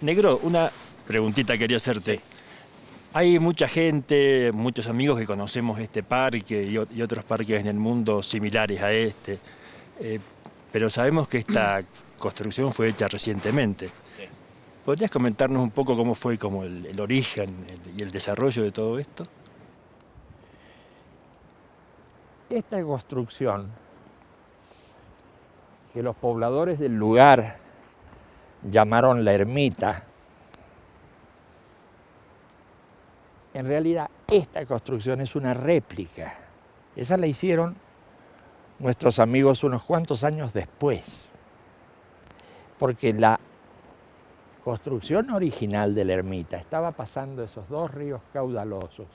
Negro, una preguntita quería hacerte. Sí. Hay mucha gente, muchos amigos que conocemos este parque y otros parques en el mundo similares a este, pero sabemos que esta construcción fue hecha recientemente. Sí. ¿Podrías comentarnos un poco cómo fue como el origen y el desarrollo de todo esto? Esta construcción, que los pobladores del lugar llamaron la ermita, en realidad esta construcción es una réplica. Esa la hicieron nuestros amigos unos cuantos años después, porque la construcción original de la ermita estaba pasando esos dos ríos caudalosos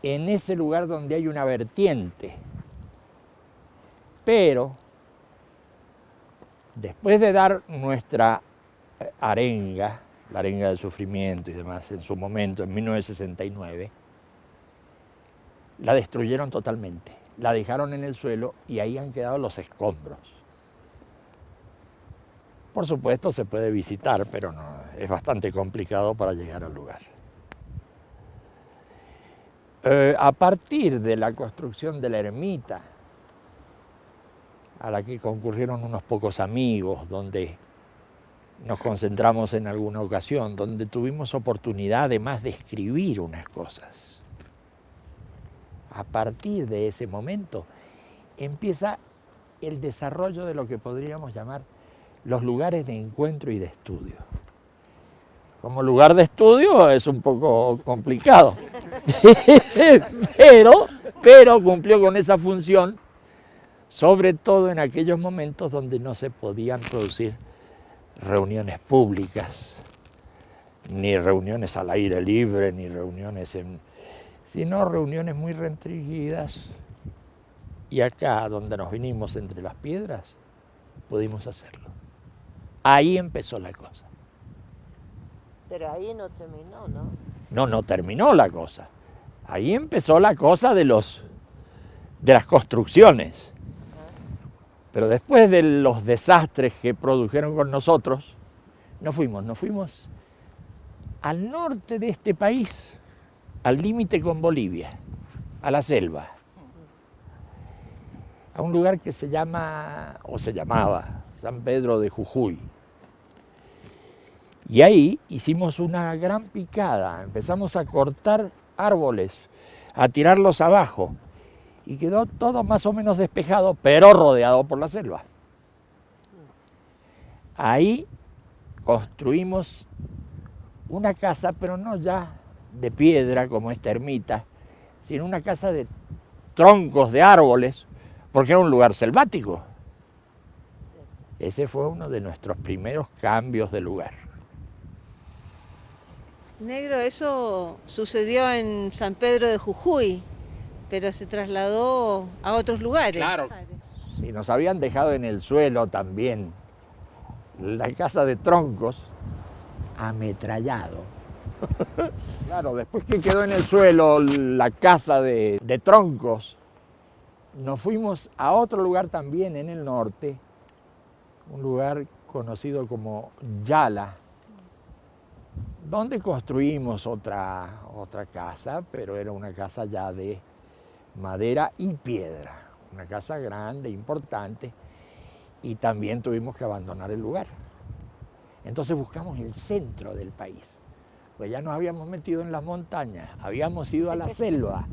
en ese lugar donde hay una vertiente. Pero después de dar nuestra arenga, la arenga del sufrimiento y demás, en su momento, en 1969, la destruyeron totalmente. La dejaron en el suelo y ahí han quedado los escombros. Por supuesto se puede visitar, pero no, es bastante complicado para llegar al lugar. A partir de la construcción de la ermita, a la que concurrieron unos pocos amigos, donde nos concentramos en alguna ocasión, donde tuvimos oportunidad además de escribir unas cosas. A partir de ese momento empieza el desarrollo de lo que podríamos llamar los lugares de encuentro y de estudio. Como lugar de estudio es un poco complicado, pero cumplió con esa función, sobre todo en aquellos momentos donde no se podían producir reuniones públicas, ni reuniones al aire libre, ni reuniones sino reuniones muy restringidas. Y acá, donde nos vinimos entre las piedras, pudimos hacerlo. Ahí empezó la cosa. Pero ahí no terminó, ¿no? No terminó la cosa. Ahí empezó la cosa de las construcciones. Pero después de los desastres que produjeron con nosotros, nos fuimos al norte de este país, al límite con Bolivia. a la selva, a un lugar que se llama, o se llamaba, San Pedro de Jujuy. Y ahí hicimos una gran picada, empezamos a cortar árboles, a tirarlos abajo, y quedó todo más o menos despejado, pero rodeado por la selva. Ahí construimos una casa, pero no ya de piedra como esta ermita, sino una casa de troncos de árboles, porque era un lugar selvático. Ese fue uno de nuestros primeros cambios de lugar. Negro, eso sucedió en San Pedro de Jujuy, pero se trasladó a otros lugares. Claro. Si nos habían dejado en el suelo también la casa de troncos, ametrallado. Claro, después que quedó en el suelo la casa de troncos, nos fuimos a otro lugar también en el norte, un lugar conocido como Yala, donde construimos otra casa, pero era una casa ya de madera y piedra, una casa grande, importante, y también tuvimos que abandonar el lugar. Entonces buscamos el centro del país, pues ya nos habíamos metido en las montañas, habíamos ido a la selva,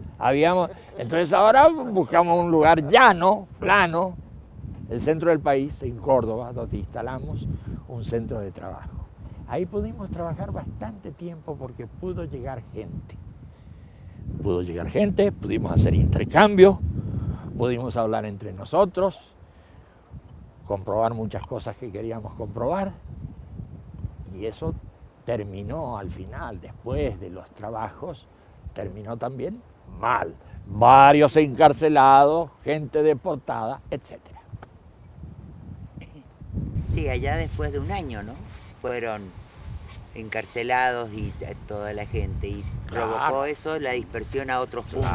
entonces ahora buscamos un lugar llano, plano, el centro del país, en Córdoba, donde instalamos un centro de trabajo. Ahí pudimos trabajar bastante tiempo porque pudo llegar gente. Pudimos hacer intercambio, pudimos hablar entre nosotros, comprobar muchas cosas que queríamos comprobar, y eso terminó al final, después de los trabajos, terminó también mal. Varios encarcelados, gente deportada, etc. Sí, allá después de un año, ¿no? Fueron encarcelados y toda la gente, y Claro. provocó eso la dispersión a otros puntos.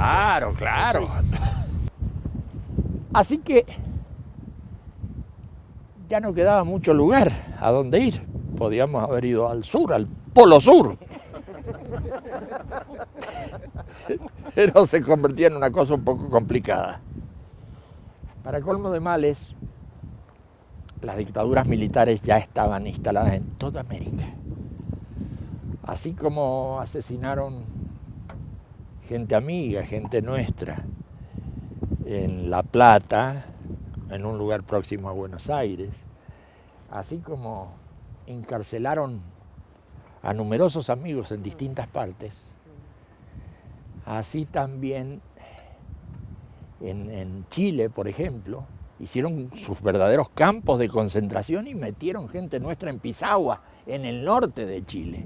Claro. Así que ya no quedaba mucho lugar a donde ir. Podíamos haber ido al sur, al Polo Sur. Pero se convertía en una cosa un poco complicada. Para colmo de males, las dictaduras militares ya estaban instaladas en toda América. Así como asesinaron gente amiga, gente nuestra, en La Plata, en un lugar próximo a Buenos Aires, así como encarcelaron a numerosos amigos en distintas partes, así también en Chile, por ejemplo, hicieron sus verdaderos campos de concentración y metieron gente nuestra en Pisagua, en el norte de Chile.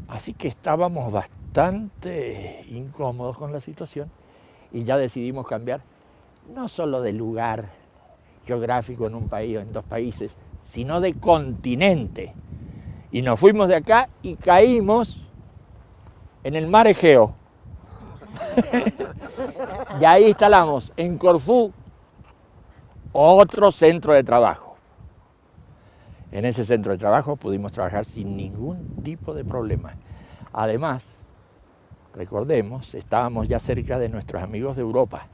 Así que estábamos bastante incómodos con la situación y ya decidimos cambiar, no solo de lugar geográfico en un país o en dos países, sino de continente. Y nos fuimos de acá y caímos en el mar Egeo. Y ahí instalamos en Corfú otro centro de trabajo. En ese centro de trabajo pudimos trabajar sin ningún tipo de problema. Además, recordemos, estábamos ya cerca de nuestros amigos de Europa.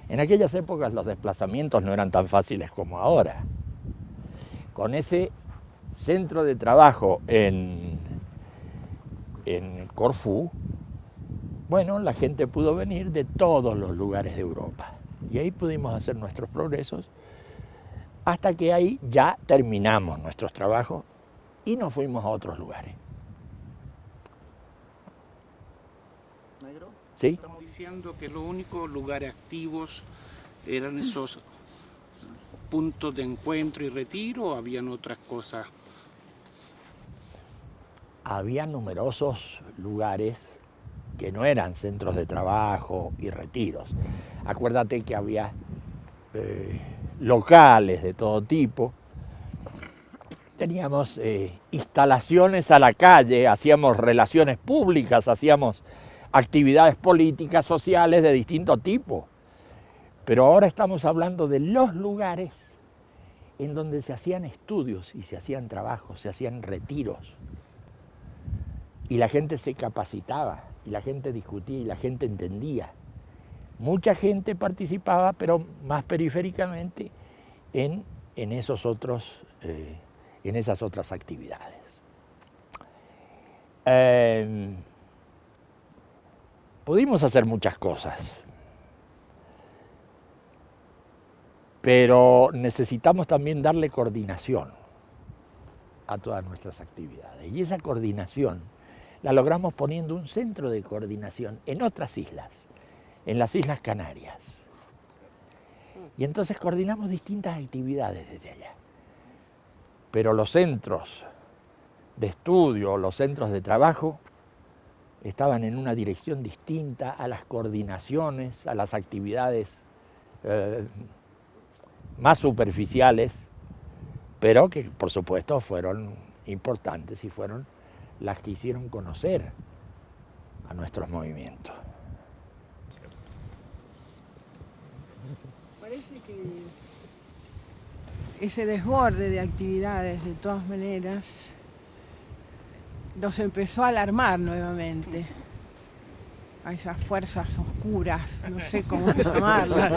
En aquellas épocas los desplazamientos no eran tan fáciles como ahora. Con ese centro de trabajo en Corfú, bueno, la gente pudo venir de todos los lugares de Europa. Y ahí pudimos hacer nuestros progresos hasta que ahí ya terminamos nuestros trabajos y nos fuimos a otros lugares. Negro, ¿Sí? estamos diciendo que los únicos lugares activos eran esos puntos de encuentro y retiro, ¿o habían otras cosas? Había numerosos lugares que no eran centros de trabajo y retiros. Acuérdate que había locales de todo tipo. Teníamos instalaciones a la calle, hacíamos relaciones públicas, hacíamos actividades políticas, sociales de distinto tipo. Pero ahora estamos hablando de los lugares en donde se hacían estudios y se hacían trabajos, se hacían retiros. y la gente se capacitaba, y la gente discutía, y la gente entendía. Mucha gente participaba, pero más periféricamente en esas otras actividades. Pudimos hacer muchas cosas, pero necesitamos también darle coordinación a todas nuestras actividades. Y esa coordinación la logramos poniendo un centro de coordinación en otras islas, en las Islas Canarias. Y entonces coordinamos distintas actividades desde allá. Pero los centros de estudio, los centros de trabajo, estaban en una dirección distinta a las coordinaciones, a las actividades más superficiales, pero que por supuesto fueron importantes y fueron las que hicieron conocer a nuestros movimientos. Parece que ese desborde de actividades, de todas maneras, nos empezó a alarmar nuevamente, a esas fuerzas oscuras, no sé cómo llamarlas.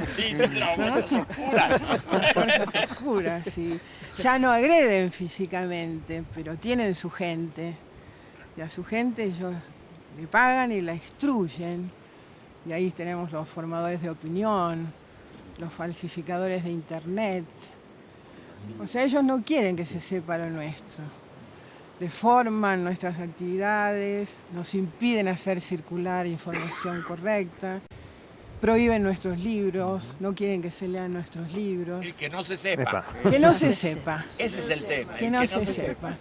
Sí, las fuerzas oscuras. Las fuerzas oscuras, sí. Ya no agreden físicamente, pero tienen su gente. Y a su gente ellos le pagan y la instruyen. Y ahí tenemos los formadores de opinión, los falsificadores de internet. O sea, ellos no quieren que se sepa lo nuestro. Deforman nuestras actividades, nos impiden hacer circular información correcta, prohíben nuestros libros, no quieren que se lean nuestros libros. Y que no se sepa. Que no se sepa. Ese es el tema. Que no se sepa.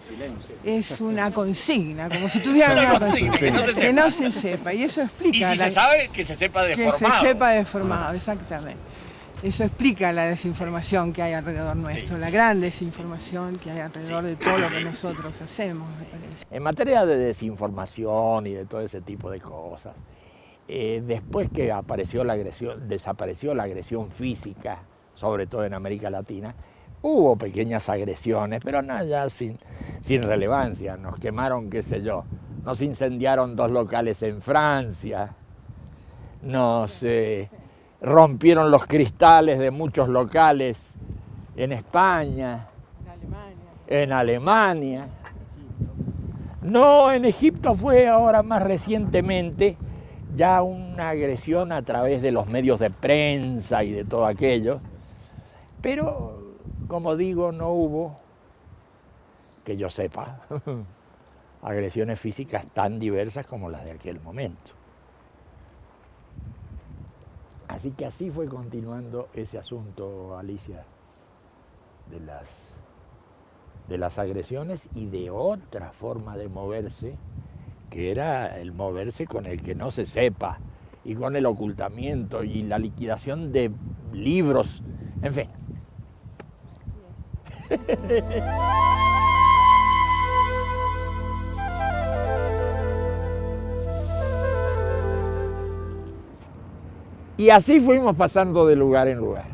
Es una consigna, como si tuvieran una consigna. Que no se sepa. Y eso explica. Y si se sabe, que se sepa deformado. Que se sepa deformado, exactamente. Eso explica la desinformación que hay alrededor nuestro, la gran desinformación que hay alrededor de todo lo que nosotros hacemos, me parece. En materia de desinformación y de todo ese tipo de cosas, después que desapareció la agresión física, sobre todo en América Latina, hubo pequeñas agresiones, pero nada, ya sin relevancia. Nos quemaron, qué sé yo, nos incendiaron 2 locales en Francia, nos rompieron los cristales de muchos locales en España, en Alemania. No, en Egipto fue ahora más recientemente ya una agresión a través de los medios de prensa y de todo aquello, pero como digo, no hubo, que yo sepa, agresiones físicas tan diversas como las de aquel momento. Así que así fue continuando ese asunto, Alicia, de las agresiones y de otra forma de moverse, que era el moverse con el que no se sepa, y con el ocultamiento y la liquidación de libros, en fin. Y así fuimos pasando de lugar en lugar,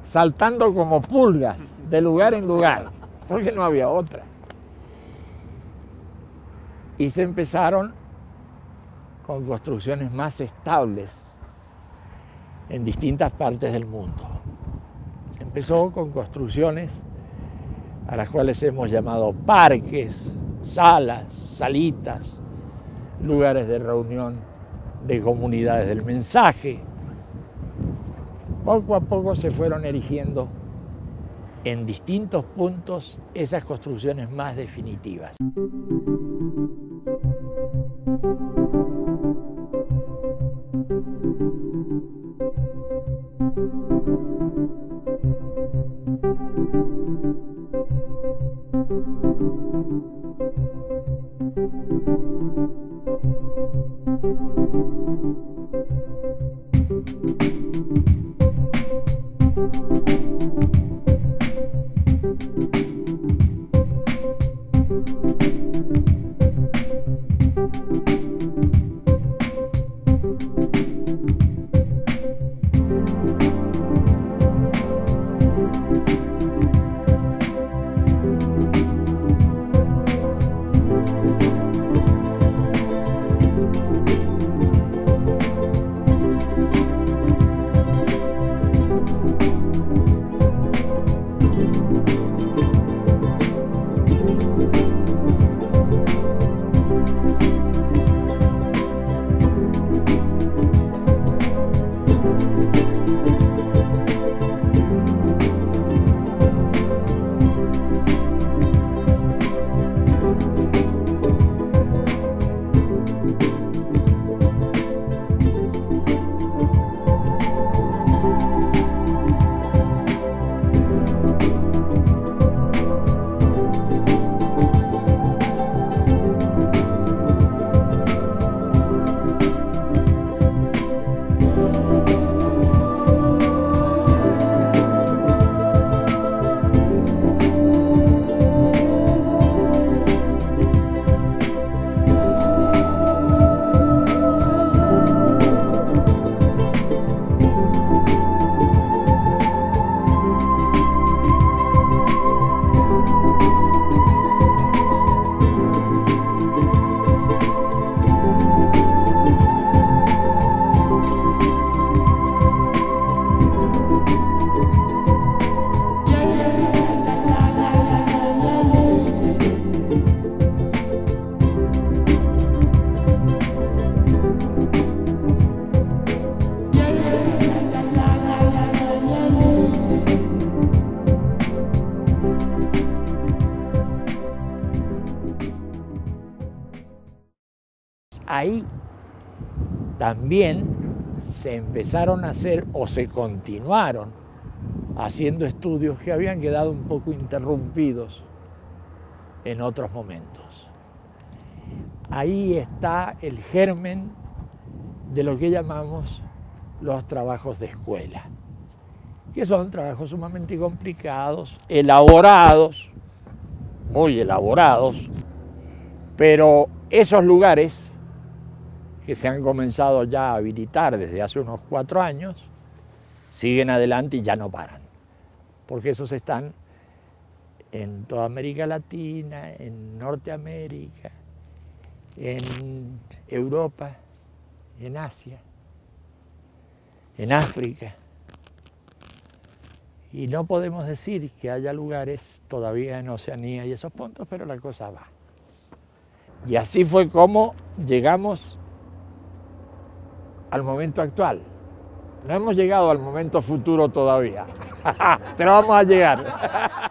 saltando como pulgas de lugar en lugar, porque no había otra. Y se empezaron con construcciones más estables en distintas partes del mundo. Se empezó con construcciones a las cuales hemos llamado parques, salas, salitas, lugares de reunión de comunidades del mensaje. Poco a poco se fueron erigiendo en distintos puntos esas construcciones más definitivas. Ahí también se empezaron a hacer o se continuaron haciendo estudios que habían quedado un poco interrumpidos en otros momentos. Ahí está el germen de lo que llamamos los trabajos de escuela, que son trabajos sumamente complicados, elaborados, muy elaborados, pero esos lugares que se han comenzado ya a habilitar desde hace unos 4 años, siguen adelante y ya no paran, porque esos están en toda América Latina, en Norteamérica, en Europa, en Asia, en África. Y no podemos decir que haya lugares todavía en Oceanía y esos puntos, pero la cosa va. Y así fue como llegamos al momento actual. No hemos llegado al momento futuro todavía, pero vamos a llegar.